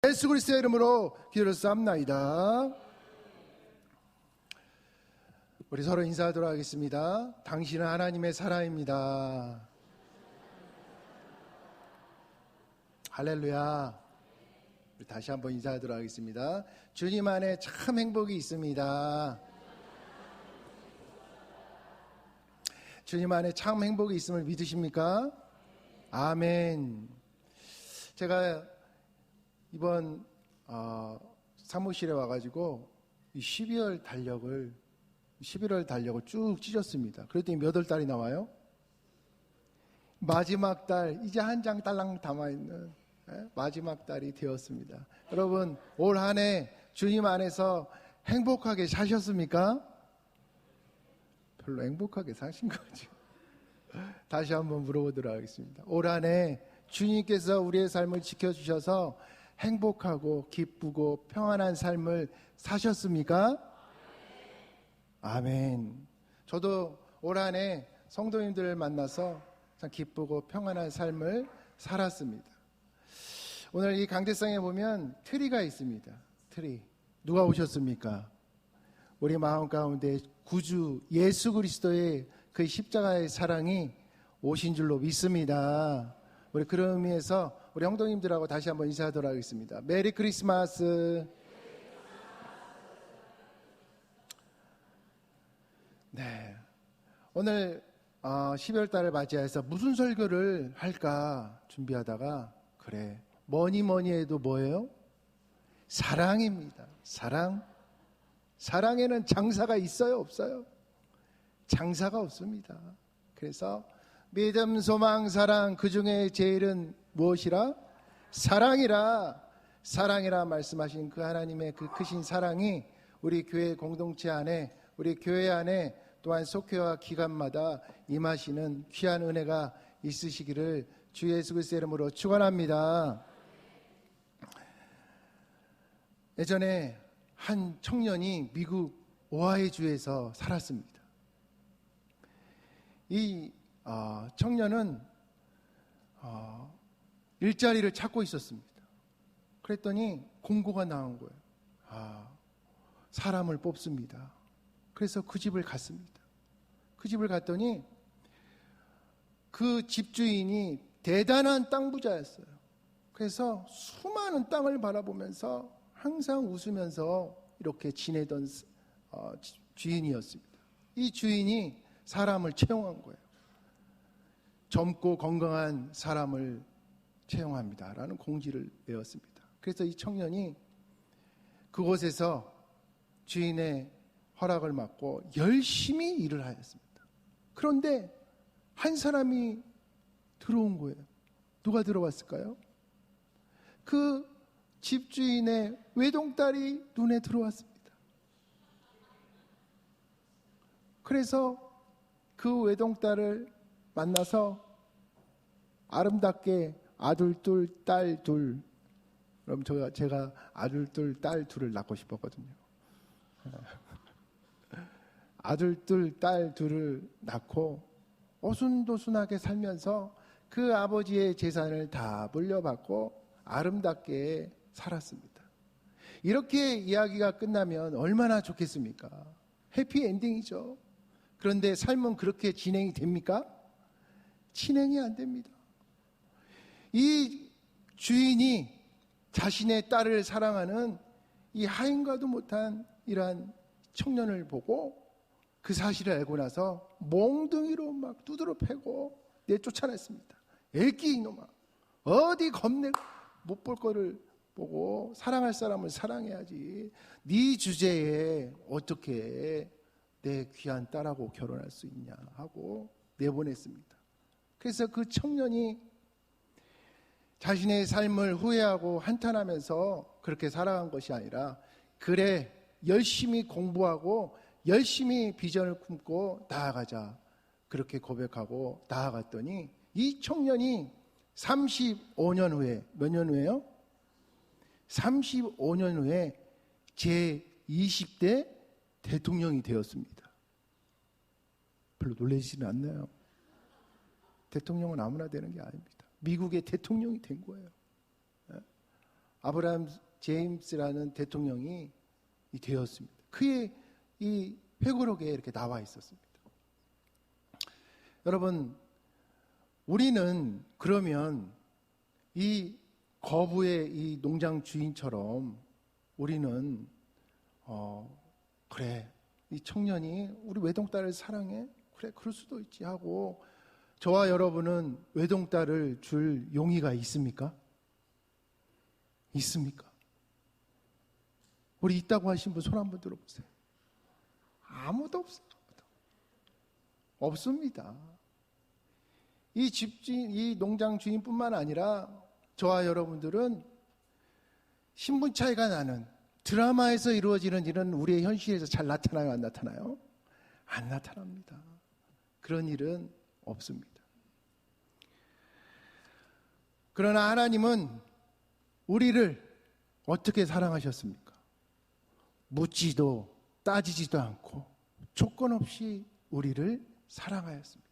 예수 그리스도의 이름으로 기도를 쌉나이다. 우리 서로 인사하도록 하겠습니다. 당신은 하나님의 사랑입니다. 할렐루야. 우리 다시 한번 인사하도록 하겠습니다. 주님 안에 참 행복이 있습니다. 주님 안에 참 행복이 있음을 믿으십니까? 아멘. 제가 이번 사무실에 와가지고 11월 달력을 쭉 찢었습니다. 그랬더니 몇 월 달이 나와요? 마지막 달, 이제 한 장 딸랑 담아있는 마지막 달이 되었습니다. 여러분, 올 한 해 주님 안에서 행복하게 사셨습니까? 별로 행복하게 사신 거죠. 다시 한번 물어보도록 하겠습니다. 올 한 해 주님께서 우리의 삶을 지켜주셔서 행복하고 기쁘고 평안한 삶을 사셨습니까? 아멘. 저도 올 한 해 성도님들을 만나서 참 기쁘고 평안한 삶을 살았습니다. 오늘 이 강대상에 보면 트리가 있습니다. 트리. 누가 오셨습니까? 우리 마음 가운데 구주 예수 그리스도의 그 십자가의 사랑이 오신 줄로 믿습니다. 우리 그런 의미에서 우리 형도님들하고 다시 한번 인사하도록 하겠습니다. 메리 크리스마스. 네, 오늘 12월 달을 맞이해서 무슨 설교를 할까 준비하다가 그래, 뭐니 해도 뭐예요? 사랑입니다. 사랑. 사랑에는 장사가 있어요, 없어요? 장사가 없습니다. 그래서 믿음, 소망, 사랑, 그 중에 제일은 무엇이라? 사랑이라. 사랑이라 말씀하신 그 하나님의 그 크신 사랑이 우리 교회 공동체 안에, 우리 교회 안에 또한 속회와 기간마다 임하시는 귀한 은혜가 있으시기를 주 예수 그리스도의 이름으로 축원합니다. 예전에 한 청년이 미국 오하이주에서 살았습니다. 이 청년은 일자리를 찾고 있었습니다. 그랬더니 공고가 나온 거예요. 사람을 뽑습니다. 그래서 그 집을 갔습니다. 그 집을 갔더니 그 집주인이 대단한 땅 부자였어요. 그래서 수많은 땅을 바라보면서 항상 웃으면서 이렇게 지내던 주인이었습니다. 이 주인이 사람을 채용한 거예요. 젊고 건강한 사람을 채용합니다라는 공지를 내었습니다. 그래서 이 청년이 그곳에서 주인의 허락을 받고 열심히 일을 하였습니다. 그런데 한 사람이 들어온 거예요. 누가 들어왔을까요? 그 집주인의 외동딸이 눈에 들어왔습니다. 그래서 그 외동딸을 만나서 아름답게 아들 둘, 딸 둘. 그럼 제가 아들 둘, 딸 둘을 낳고 싶었거든요. 아들 둘, 딸 둘을 낳고 오순도순하게 살면서 그 아버지의 재산을 다 물려받고 아름답게 살았습니다. 이렇게 이야기가 끝나면 얼마나 좋겠습니까? 해피엔딩이죠. 그런데 삶은 그렇게 진행이 됩니까? 진행이 안 됩니다. 이 주인이 자신의 딸을 사랑하는 이 하인과도 못한 이러한 청년을 보고 그 사실을 알고 나서 몽둥이로 막 두드러 패고 내쫓아냈습니다. 애끼 이놈아, 어디 겁내 못 볼 거를 보고 사랑할 사람을 사랑해야지. 네 주제에 어떻게 내 귀한 딸하고 결혼할 수 있냐 하고 내보냈습니다. 그래서 그 청년이 자신의 삶을 후회하고 한탄하면서 그렇게 살아간 것이 아니라, 그래, 열심히 공부하고 열심히 비전을 품고 나아가자, 그렇게 고백하고 나아갔더니 이 청년이 35년 후에, 몇 년 후에요? 35년 후에 제20대 대통령이 되었습니다. 별로 놀라지는 않나요? 대통령은 아무나 되는 게 아닙니다. 미국의 대통령이 된 거예요. 아브라함 제임스라는 대통령이 되었습니다. 그의 이 회고록에 이렇게 나와 있었습니다. 여러분, 우리는 그러면 이 거부의 이 농장 주인처럼 우리는 그래, 이 청년이 우리 외동딸을 사랑해? 그래, 그럴 수도 있지 하고 저와 여러분은 외동딸을 줄 용의가 있습니까? 있습니까? 우리 있다고 하신 분 손 한번 들어보세요. 아무도 없어요. 없습니다. 이 집주인, 이 농장 주인뿐만 아니라 저와 여러분들은 신분 차이가 나는 드라마에서 이루어지는 일은 우리의 현실에서 잘 나타나요? 안 나타나요? 안 나타납니다. 그런 일은 없습니다. 그러나 하나님은 우리를 어떻게 사랑하셨습니까? 묻지도 따지지도 않고 조건 없이 우리를 사랑하였습니다.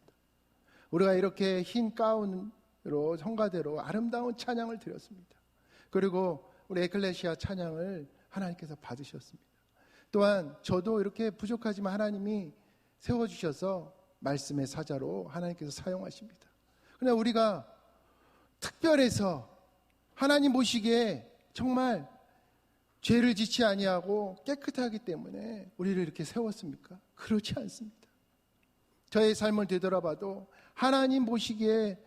우리가 이렇게 흰 가운으로 성가대로 아름다운 찬양을 드렸습니다. 그리고 우리 에클레시아 찬양을 하나님께서 받으셨습니다. 또한 저도 이렇게 부족하지만 하나님이 세워주셔서 말씀의 사자로 하나님께서 사용하십니다. 그러나 우리가 특별해서 하나님 보시기에 정말 죄를 짓지 아니하고 깨끗하기 때문에 우리를 이렇게 세웠습니까? 그렇지 않습니다. 저의 삶을 되돌아봐도 하나님 보시기에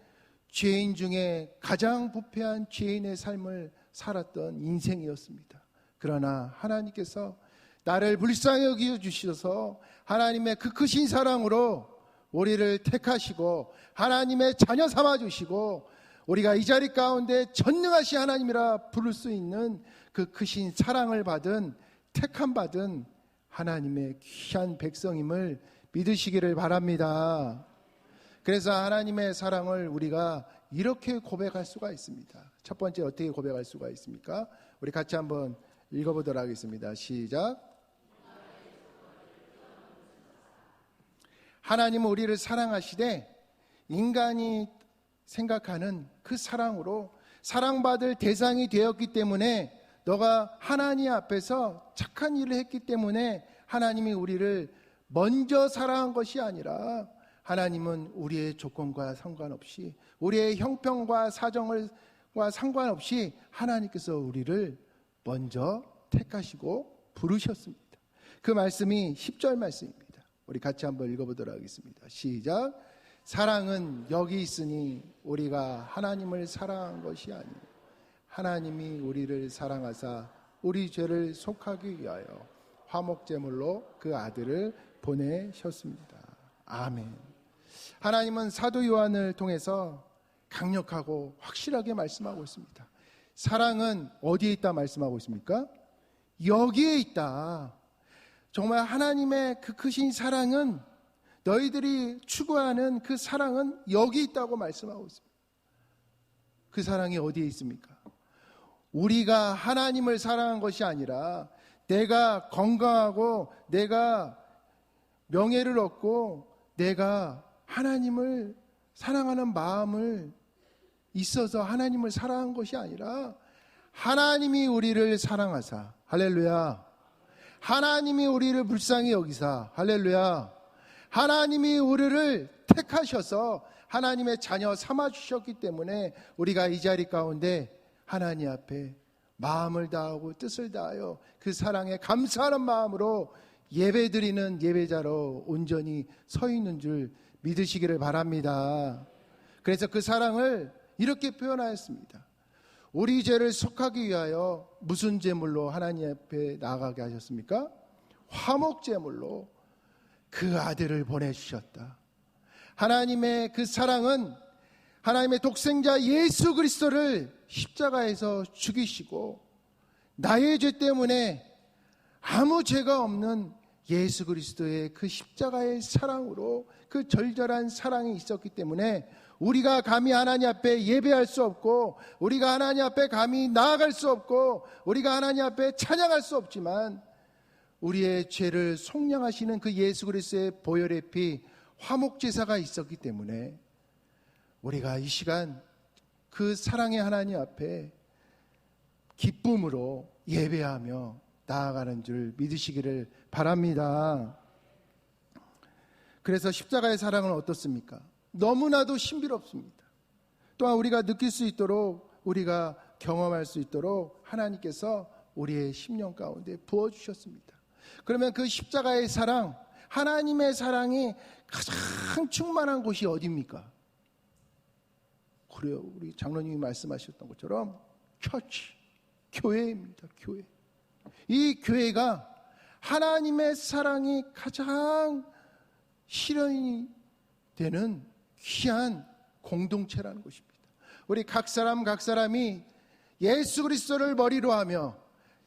죄인 중에 가장 부패한 죄인의 삶을 살았던 인생이었습니다. 그러나 하나님께서 나를 불쌍히 여겨주셔서 하나님의 그 크신 사랑으로 우리를 택하시고 하나님의 자녀 삼아주시고 우리가 이 자리 가운데 전능하신 하나님이라 부를 수 있는 그 크신 사랑을 받은 택함 받은 하나님의 귀한 백성임을 믿으시기를 바랍니다. 그래서 하나님의 사랑을 우리가 이렇게 고백할 수가 있습니다. 첫 번째 어떻게 고백할 수가 있습니까? 우리 같이 한번 읽어보도록 하겠습니다. 시작. 하나님은 우리를 사랑하시되 인간이 생각하는 그 사랑으로 사랑받을 대상이 되었기 때문에 너가 하나님 앞에서 착한 일을 했기 때문에 하나님이 우리를 먼저 사랑한 것이 아니라 하나님은 우리의 조건과 상관없이 우리의 형편과 사정과 상관없이 하나님께서 우리를 먼저 택하시고 부르셨습니다. 그 말씀이 10절 말씀입니다. 우리 같이 한번 읽어보도록 하겠습니다. 시작. 사랑은 여기 있으니 우리가 하나님을 사랑한 것이 아니요 하나님이 우리를 사랑하사 우리 죄를 속하기 위하여 화목제물로 그 아들을 보내셨습니다. 아멘. 하나님은 사도 요한을 통해서 강력하고 확실하게 말씀하고 있습니다. 사랑은 어디에 있다 말씀하고 있습니까? 여기에 있다. 정말 하나님의 그 크신 사랑은 너희들이 추구하는 그 사랑은 여기 있다고 말씀하고 있습니다. 그 사랑이 어디에 있습니까? 우리가 하나님을 사랑한 것이 아니라 내가 건강하고 내가 명예를 얻고 내가 하나님을 사랑하는 마음을 있어서 하나님을 사랑한 것이 아니라 하나님이 우리를 사랑하사 할렐루야 하나님이 우리를 불쌍히 여기사 할렐루야 하나님이 우리를 택하셔서 하나님의 자녀 삼아주셨기 때문에 우리가 이 자리 가운데 하나님 앞에 마음을 다하고 뜻을 다하여 그 사랑에 감사하는 마음으로 예배드리는 예배자로 온전히 서 있는 줄 믿으시기를 바랍니다. 그래서 그 사랑을 이렇게 표현하였습니다. 우리 죄를 속하기 위하여 무슨 제물로 하나님 앞에 나아가게 하셨습니까? 화목제물로 그 아들을 보내주셨다. 하나님의 그 사랑은 하나님의 독생자 예수 그리스도를 십자가에서 죽이시고 나의 죄 때문에 아무 죄가 없는 예수 그리스도의 그 십자가의 사랑으로 그 절절한 사랑이 있었기 때문에 우리가 감히 하나님 앞에 예배할 수 없고 우리가 하나님 앞에 감히 나아갈 수 없고 우리가 하나님 앞에 찬양할 수 없지만 우리의 죄를 속량하시는 그 예수 그리스도의 보혈의 피 화목제사가 있었기 때문에 우리가 이 시간 그 사랑의 하나님 앞에 기쁨으로 예배하며 나아가는 줄 믿으시기를 바랍니다. 그래서 십자가의 사랑은 어떻습니까? 너무나도 신비롭습니다. 또한 우리가 느낄 수 있도록, 우리가 경험할 수 있도록 하나님께서 우리의 심령 가운데 부어주셨습니다. 그러면 그 십자가의 사랑, 하나님의 사랑이 가장 충만한 곳이 어디입니까? 그래요. 우리 장로님이 말씀하셨던 것처럼 처치, 교회입니다. 교회. 이 교회가 하나님의 사랑이 가장 실현이 되는 귀한 공동체라는 것입니다. 우리 각 사람이 예수 그리스도를 머리로 하며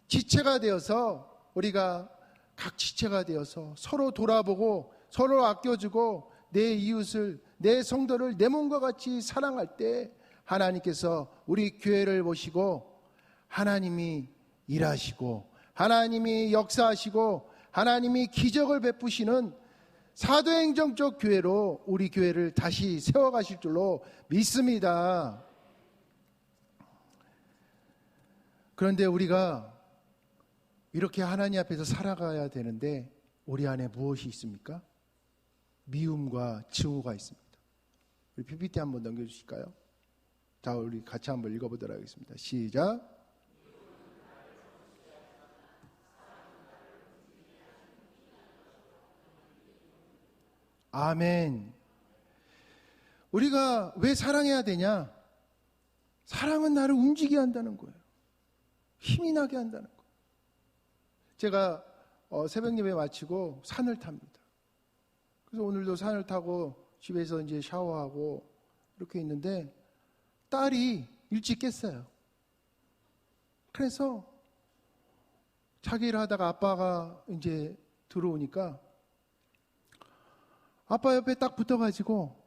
지체가 되어서, 우리가 각 지체가 되어서 서로 돌아보고 서로 아껴주고 내 이웃을, 내 성도를 내 몸과 같이 사랑할 때 하나님께서 우리 교회를 보시고 하나님이 일하시고 하나님이 역사하시고 하나님이 기적을 베푸시는 사도행정적 교회로 우리 교회를 다시 세워가실 줄로 믿습니다. 그런데 우리가 이렇게 하나님 앞에서 살아가야 되는데 우리 안에 무엇이 있습니까? 미움과 증오가 있습니다. 우리 PPT 한번 넘겨주실까요? 자, 우리 같이 한번 읽어보도록 하겠습니다. 시작. 아멘. 우리가 왜 사랑해야 되냐? 사랑은 나를 움직이게 한다는 거예요. 힘이 나게 한다는 거예요. 제가 새벽 예배 마치고 산을 탑니다. 그래서 오늘도 산을 타고 집에서 이제 샤워하고 이렇게 있는데 딸이 일찍 깼어요. 그래서 자기 일을 하다가 아빠가 이제 들어오니까 아빠 옆에 딱 붙어가지고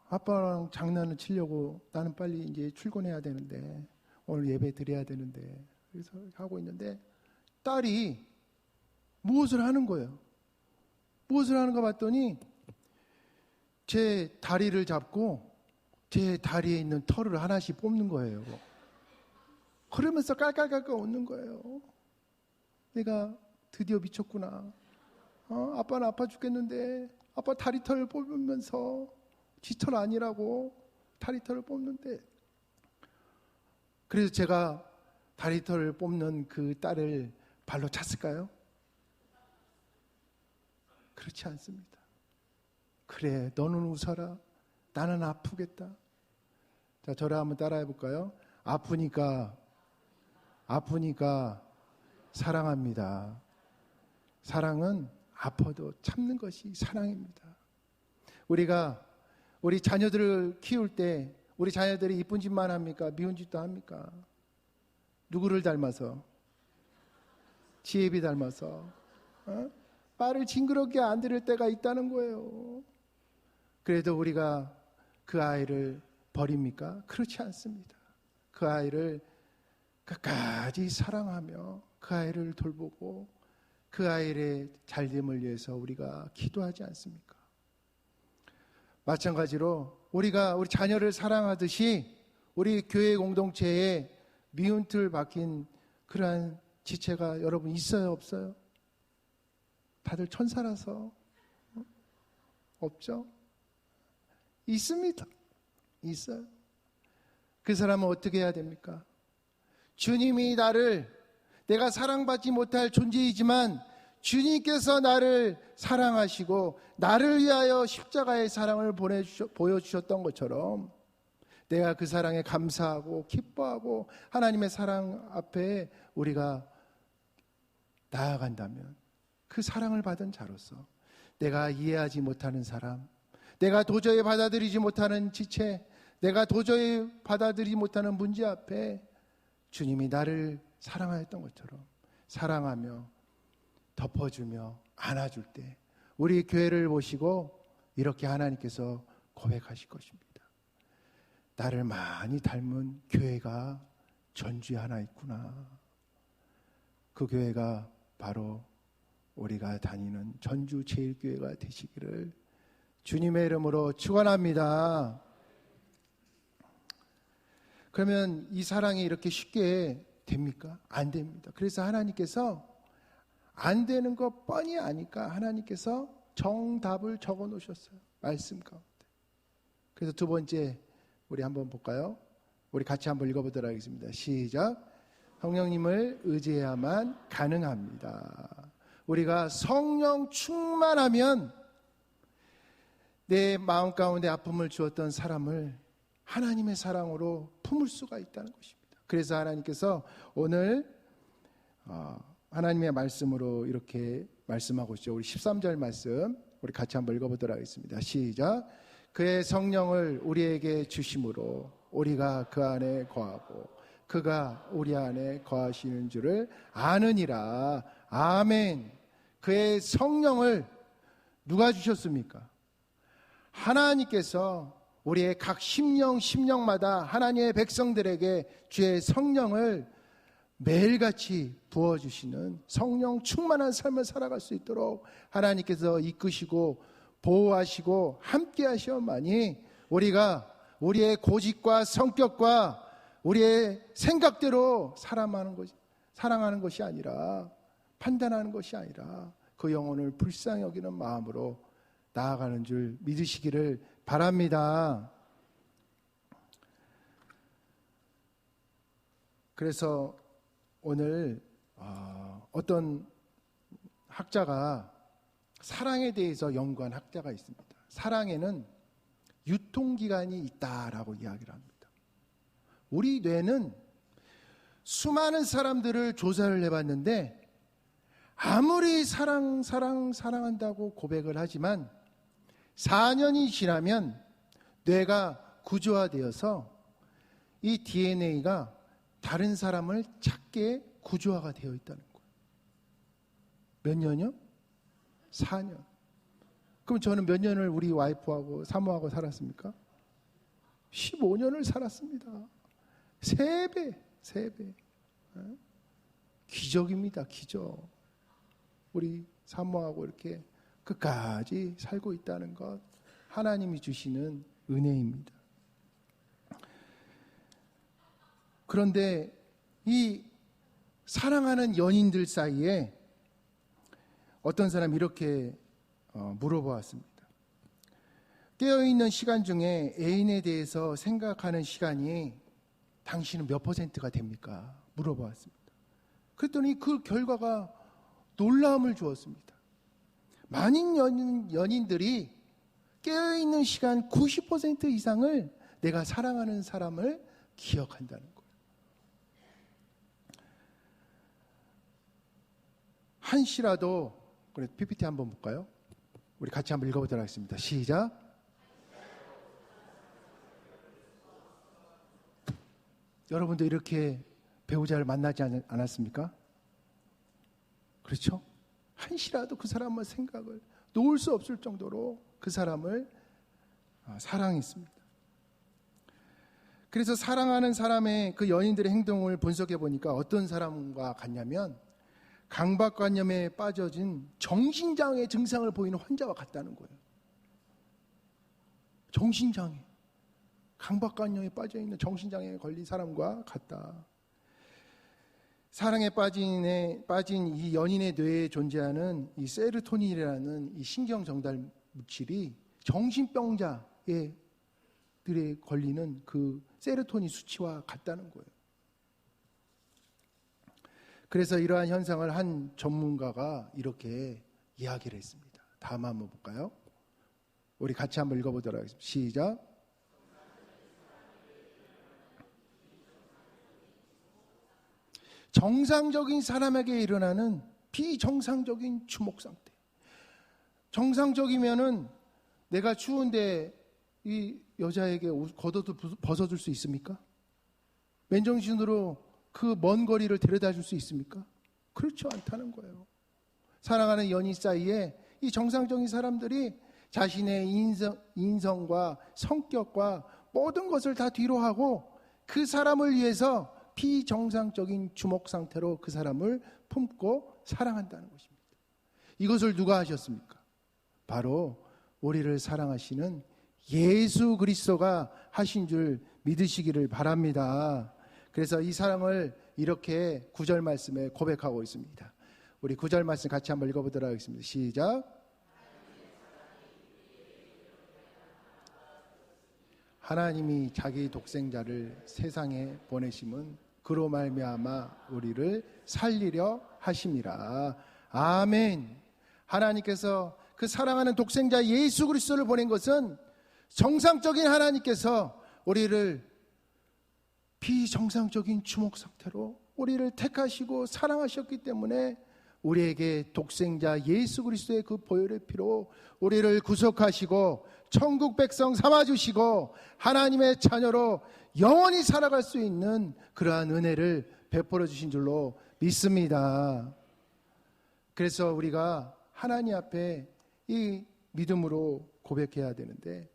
아빠랑 장난을 치려고, 나는 빨리 이제 출근해야 되는데 오늘 예배 드려야 되는데, 그래서 하고 있는데 딸이 무엇을 하는 거예요. 무엇을 하는가 봤더니 제 다리를 잡고 제 다리에 있는 털을 하나씩 뽑는 거예요. 그러면서 깔깔깔깔 웃는 거예요. 내가 드디어 미쳤구나. 아빠는 아파 죽겠는데 아빠 다리털을 뽑으면서 지털 아니라고 다리털을 뽑는데, 그래서 제가 다리털을 뽑는 그 딸을 발로 찼을까요? 그렇지 않습니다. 그래, 너는 웃어라. 나는 아프겠다. 자, 저를 한번 따라해 볼까요? 아프니까 사랑합니다. 사랑은 아파도 참는 것이 사랑입니다. 우리가 우리 자녀들을 키울 때 우리 자녀들이 이쁜 짓만 합니까? 미운 짓도 합니까? 누구를 닮아서? 지혜비 닮아서. 말을 징그럽게 안 들을 때가 있다는 거예요. 그래도 우리가 그 아이를 버립니까? 그렇지 않습니다. 그 아이를 끝까지 사랑하며 그 아이를 돌보고 그 아이의 잘됨을 위해서 우리가 기도하지 않습니까? 마찬가지로 우리가 우리 자녀를 사랑하듯이 우리 교회 공동체에 미운 틀 박힌 그러한 지체가 여러분 있어요, 없어요? 다들 천사라서 없죠? 있습니다. 있어요. 그 사람은 어떻게 해야 됩니까? 주님이 내가 사랑받지 못할 존재이지만 주님께서 나를 사랑하시고 나를 위하여 십자가의 사랑을 보여주셨던 것처럼 내가 그 사랑에 감사하고 기뻐하고 하나님의 사랑 앞에 우리가 나아간다면 그 사랑을 받은 자로서 내가 이해하지 못하는 사람, 내가 도저히 받아들이지 못하는 지체, 내가 도저히 받아들이지 못하는 문제 앞에 주님이 나를 사랑하였던 것처럼 사랑하며 덮어주며 안아줄 때 우리 교회를 보시고 이렇게 하나님께서 고백하실 것입니다. 나를 많이 닮은 교회가 전주에 하나 있구나. 그 교회가 바로 우리가 다니는 전주 제일교회가 되시기를 주님의 이름으로 축원합니다. 그러면 이 사랑이 이렇게 쉽게 됩니까? 안 됩니다. 그래서 하나님께서 안 되는 거 뻔히 아니까 하나님께서 정답을 적어 놓으셨어요. 말씀 가운데. 그래서 두 번째 우리 한번 볼까요? 우리 같이 한번 읽어보도록 하겠습니다. 시작. 성령님을 의지해야만 가능합니다. 우리가 성령 충만하면 내 마음 가운데 아픔을 주었던 사람을 하나님의 사랑으로 품을 수가 있다는 것입니다. 그래서 하나님께서 오늘 하나님의 말씀으로 이렇게 말씀하고 있죠. 우리 13절 말씀 우리 같이 한번 읽어보도록 하겠습니다. 시작. 그의 성령을 우리에게 주심으로 우리가 그 안에 거하고 그가 우리 안에 거하시는 줄을 아느니라. 아멘. 그의 성령을 누가 주셨습니까? 하나님께서 우리의 각 심령마다 하나님의 백성들에게 주의 성령을 매일같이 부어주시는 성령 충만한 삶을 살아갈 수 있도록 하나님께서 이끄시고 보호하시고 함께 하시오마니 우리가 우리의 고집과 성격과 우리의 생각대로 사랑하는 것이 아니라 판단하는 것이 아니라 그 영혼을 불쌍히 여기는 마음으로 나아가는 줄 믿으시기를 바랍니다. 그래서 오늘 어떤 학자가 사랑에 대해서 연구한 학자가 있습니다. 사랑에는 유통기간이 있다라고 이야기를 합니다. 우리 뇌는 수많은 사람들을 조사를 해봤는데 아무리 사랑한다고 고백을 하지만 4년이 지나면 뇌가 구조화되어서 이 DNA가 다른 사람을 찾게 구조화가 되어 있다는 거예요. 몇 년이요? 4년. 그럼 저는 몇 년을 우리 와이프하고 사모하고 살았습니까? 15년을 살았습니다. 3배. 기적입니다. 기적. 우리 사모하고 이렇게 끝까지 살고 있다는 것, 하나님이 주시는 은혜입니다. 그런데 이 사랑하는 연인들 사이에 어떤 사람이 이렇게 물어보았습니다. 깨어있는 시간 중에 애인에 대해서 생각하는 시간이 당신은 몇 %가 됩니까? 물어보았습니다. 그랬더니 그 결과가 놀라움을 주었습니다. 많은 연인들이 깨어있는 시간 90% 이상을 내가 사랑하는 사람을 기억한다는 거예요. 한시라도, 그래, PPT 한번 볼까요? 우리 같이 한번 읽어보도록 하겠습니다. 시작. 여러분도 이렇게 배우자를 만나지 않았습니까? 그렇죠? 한시라도 그 사람의 생각을 놓을 수 없을 정도로 그 사람을 사랑했습니다. 그래서 사랑하는 사람의 그 연인들의 행동을 분석해 보니까 어떤 사람과 같냐면 강박관념에 빠져진 정신장애 증상을 보이는 환자와 같다는 거예요. 정신장애, 강박관념에 빠져있는 정신장애에 걸린 사람과 같다. 사랑에 빠진 이 연인의 뇌에 존재하는 이 세로토닌이라는 이 신경 전달 물질이 정신병자들에 걸리는 그 세로토닌 수치와 같다는 거예요. 그래서 이러한 현상을 한 전문가가 이렇게 이야기를 했습니다. 다음 한번 볼까요? 우리 같이 한번 읽어보도록 하겠습니다. 시작. 정상적인 사람에게 일어나는 비정상적인 주목 상태. 정상적이면은 내가 추운데 이 여자에게 겉옷을 벗어줄 수 있습니까? 맨정신으로 그 먼 거리를 데려다 줄 수 있습니까? 그렇지 않다는 거예요. 사랑하는 연인 사이에 이 정상적인 사람들이 자신의 인성과 성격과 모든 것을 다 뒤로 하고 그 사람을 위해서 비정상적인 주목 상태로 그 사람을 품고 사랑한다는 것입니다. 이것을 누가 하셨습니까? 바로 우리를 사랑하시는 예수 그리스도가 하신 줄 믿으시기를 바랍니다. 그래서 이 사랑을 이렇게 9절 말씀에 고백하고 있습니다. 우리 9절 말씀 같이 한번 읽어보도록 하겠습니다. 시작. 하나님이 자기 독생자를 세상에 보내심은 그로 말미암아 우리를 살리려 하심이라. 아멘. 하나님께서 그 사랑하는 독생자 예수 그리스도를 보낸 것은 정상적인 하나님께서 우리를 비정상적인 주목 상태로 우리를 택하시고 사랑하셨기 때문에 우리에게 독생자 예수 그리스도의 그 보혈의 피로 우리를 구속하시고 천국 백성 삼아주시고 하나님의 자녀로 영원히 살아갈 수 있는 그러한 은혜를 베풀어 주신 줄로 믿습니다. 그래서 우리가 하나님 앞에 이 믿음으로 고백해야 되는데,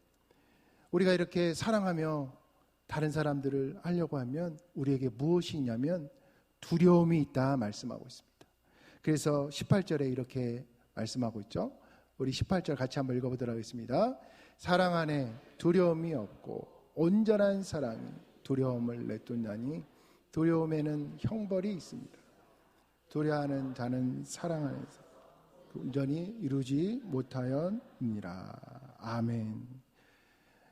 우리가 이렇게 사랑하며 다른 사람들을 하려고 하면 우리에게 무엇이 있냐면 두려움이 있다 말씀하고 있습니다. 그래서 18절에 이렇게 말씀하고 있죠. 우리 18절 같이 한번 읽어보도록 하겠습니다. 사랑 안에 두려움이 없고 온전한 사랑이 두려움을 내쫓나니 두려움에는 형벌이 있습니다. 두려워하는 자는 사랑 안에서 온전히 이루지 못하였느니라. 아멘.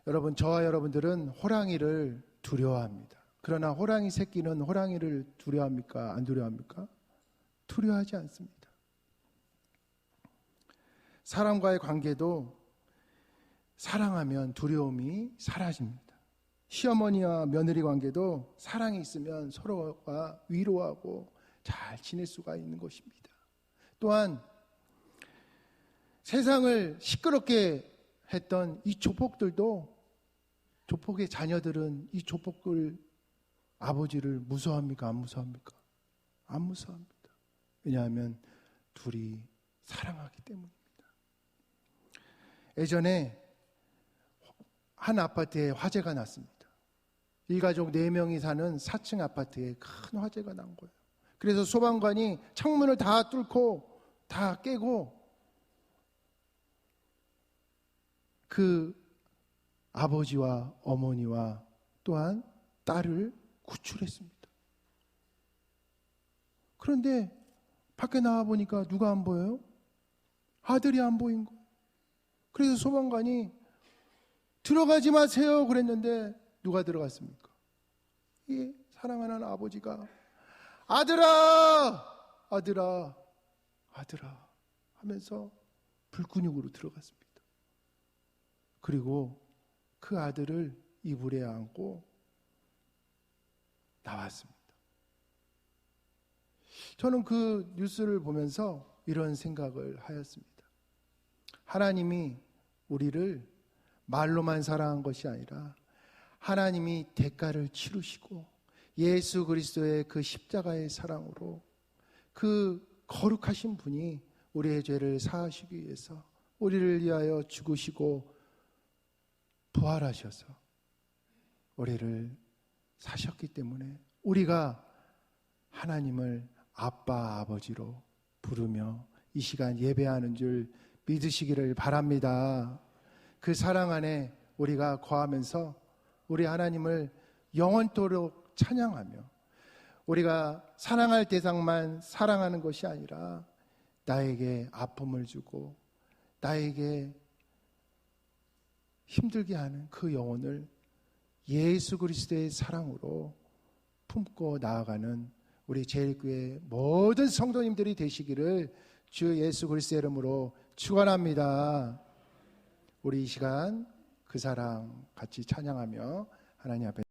여러분, 저와 여러분들은 호랑이를 두려워합니다. 그러나 호랑이 새끼는 호랑이를 두려워합니까? 안 두려워합니까? 두려워하지 않습니다. 사람과의 관계도 사랑하면 두려움이 사라집니다. 시어머니와 며느리 관계도 사랑이 있으면 서로가 위로하고 잘 지낼 수가 있는 것입니다. 또한 세상을 시끄럽게 했던 이 조폭들도, 조폭의 자녀들은 이 조폭들 아버지를 무서워합니까? 안 무서워합니까? 안 무서워합니다. 왜냐하면 둘이 사랑하기 때문입니다. 예전에 한 아파트에 화재가 났습니다. 일가족 4명이 사는 4층 아파트에 큰 화재가 난 거예요. 그래서 소방관이 창문을 다 뚫고 다 깨고 그 아버지와 어머니와 또한 딸을 구출했습니다. 그런데 밖에 나와 보니까 누가 안 보여요? 아들이 안 보인 거예요. 그래서 소방관이 들어가지 마세요 그랬는데 누가 들어갔습니까? 이 사랑하는 아버지가 아들아, 아들아, 아들아 하면서 불근육으로 들어갔습니다. 그리고 그 아들을 이불에 안고 나왔습니다. 저는 그 뉴스를 보면서 이런 생각을 하였습니다. 하나님이 우리를 말로만 사랑한 것이 아니라 하나님이 대가를 치르시고 예수 그리스도의 그 십자가의 사랑으로 그 거룩하신 분이 우리의 죄를 사하시기 위해서 우리를 위하여 죽으시고 부활하셔서 우리를 사셨기 때문에 우리가 하나님을 아빠, 아버지로 부르며 이 시간 예배하는 줄 믿으시기를 바랍니다. 그 사랑 안에 우리가 거하면서 우리 하나님을 영원토록 찬양하며 우리가 사랑할 대상만 사랑하는 것이 아니라 나에게 아픔을 주고 나에게 힘들게 하는 그 영혼을 예수 그리스도의 사랑으로 품고 나아가는 우리 제일교회 모든 성도님들이 되시기를 주 예수 그리스도의 이름으로 축원합니다. 우리 이 시간 그 사랑 같이 찬양하며 하나님 앞에